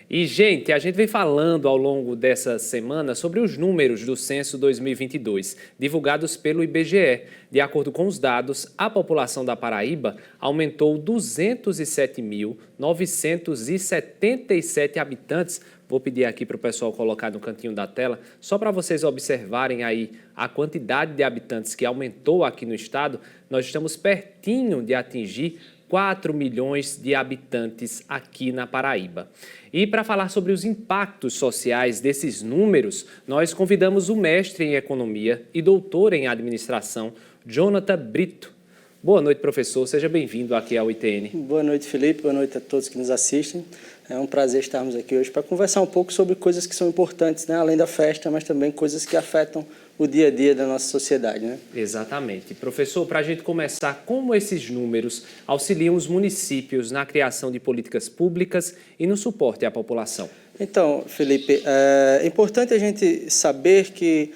E, gente, a gente vem falando ao longo dessa semana sobre os números do Censo 2022, divulgados pelo IBGE. De acordo com os dados, a população da Paraíba aumentou 207.977 habitantes. Vou pedir aqui para o pessoal colocar no cantinho da tela, só para vocês observarem aí a quantidade de habitantes que aumentou aqui no estado. Nós estamos pertinho de atingir 4 milhões de habitantes aqui na Paraíba. E para falar sobre os impactos sociais desses números, nós convidamos o mestre em Economia e doutor em Administração, Jonathan Brito. Boa noite, professor. Seja bem-vindo aqui ao ITN. Boa noite, Felipe. Boa noite a todos que nos assistem. É um prazer estarmos aqui hoje para conversar um pouco sobre coisas que são importantes, né? Além da festa, mas também coisas que afetam o dia a dia da nossa sociedade, né? Exatamente. Professor, para a gente começar, como esses números auxiliam os municípios na criação de políticas públicas e no suporte à população? Então, Felipe, é importante a gente saber que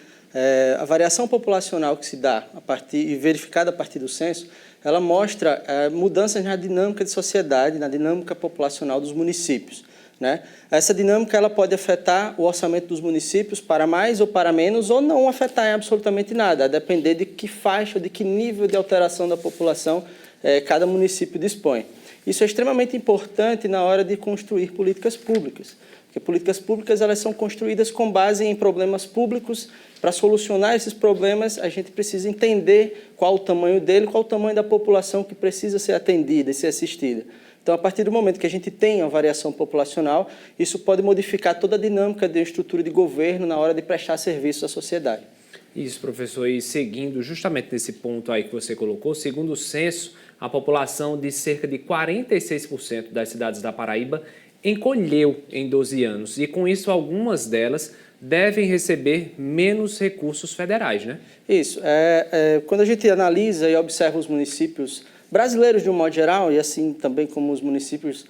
a variação populacional que se dá e verificada a partir do censo, ela mostra mudanças na dinâmica de sociedade, na dinâmica populacional dos municípios, né? Essa dinâmica ela pode afetar o orçamento dos municípios para mais ou para menos, ou não afetar em absolutamente nada, a depender de que faixa, de que nível de alteração da população cada município dispõe. Isso é extremamente importante na hora de construir políticas públicas, porque políticas públicas elas são construídas com base em problemas públicos. Para solucionar esses problemas, a gente precisa entender qual o tamanho dele, qual o tamanho da população que precisa ser atendida e ser assistida. Então, a partir do momento que a gente tem a variação populacional, isso pode modificar toda a dinâmica da estrutura de governo na hora de prestar serviço à sociedade. Isso, professor. E seguindo justamente nesse ponto aí que você colocou, segundo o censo, a população de cerca de 46% das cidades da Paraíba encolheu em 12 anos. E com isso, algumas delas devem receber menos recursos federais, né? Isso. Quando a gente analisa e observa os municípios brasileiros de um modo geral, e assim também como os municípios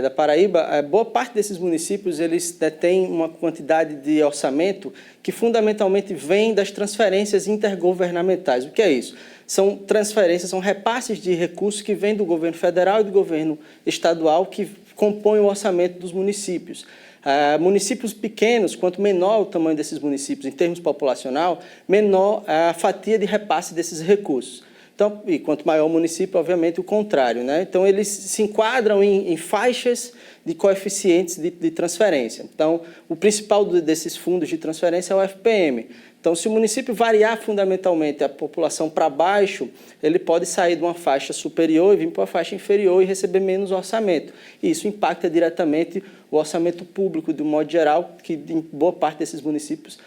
da Paraíba, boa parte desses municípios eles detêm uma quantidade de orçamento que fundamentalmente vem das transferências intergovernamentais. O que é isso? São transferências, são repasses de recursos que vêm do governo federal e do governo estadual que compõem o orçamento dos municípios. Municípios pequenos, quanto menor o tamanho desses municípios em termos populacional, menor a fatia de repasse desses recursos. Então, e quanto maior o município, obviamente, o contrário, né? Então, eles se enquadram em faixas de coeficientes de transferência. Então, o principal desses fundos de transferência é o FPM. Então, se o município variar fundamentalmente a população para baixo, ele pode sair de uma faixa superior e vir para uma faixa inferior e receber menos orçamento. E isso impacta diretamente o orçamento público, de um modo geral, que em boa parte desses municípios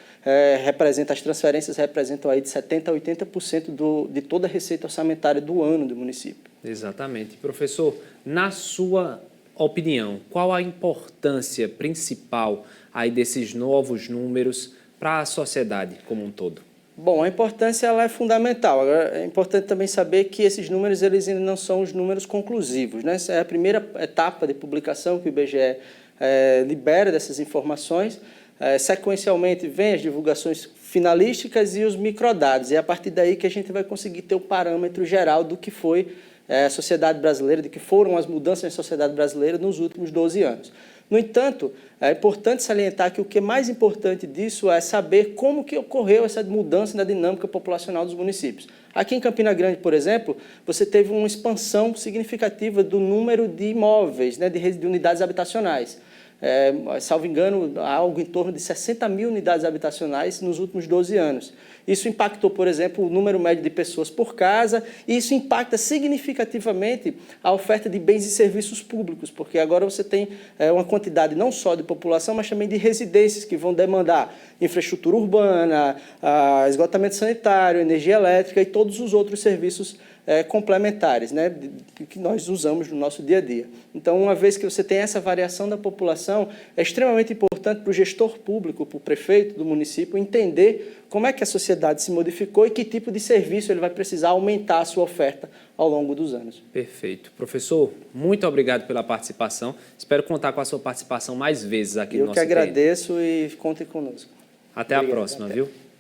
as transferências representam aí de 70% a 80% de toda a receita orçamentária do ano do município. Exatamente. Professor, na sua opinião, qual a importância principal aí desses novos números para a sociedade como um todo? Bom, a importância ela é fundamental. Agora, é importante também saber que esses números eles ainda não são os números conclusivos, né? Essa é a primeira etapa de publicação que o IBGE libera dessas informações. Sequencialmente, vem as divulgações finalísticas e os microdados. E é a partir daí que a gente vai conseguir ter o parâmetro geral do que foi a sociedade brasileira, do que foram as mudanças na sociedade brasileira nos últimos 12 anos. No entanto, é importante salientar que o que é mais importante disso é saber como que ocorreu essa mudança na dinâmica populacional dos municípios. Aqui em Campina Grande, por exemplo, você teve uma expansão significativa do número de imóveis, né, de unidades habitacionais. Salvo engano, algo em torno de 60 mil unidades habitacionais nos últimos 12 anos. Isso impactou, por exemplo, o número médio de pessoas por casa, e isso impacta significativamente a oferta de bens e serviços públicos, porque agora você tem uma quantidade não só de população, mas também de residências que vão demandar infraestrutura urbana, esgotamento sanitário, energia elétrica e todos os outros serviços complementares, né, que nós usamos no nosso dia a dia. Então, uma vez que você tem essa variação da população, é extremamente importante para o gestor público, para o prefeito do município, entender como é que a sociedade se modificou e que tipo de serviço ele vai precisar aumentar a sua oferta ao longo dos anos. Perfeito. Professor, muito obrigado pela participação. Espero contar com a sua participação mais vezes aqui no nosso ITN. Eu que agradeço e contem conosco. Até a próxima, viu?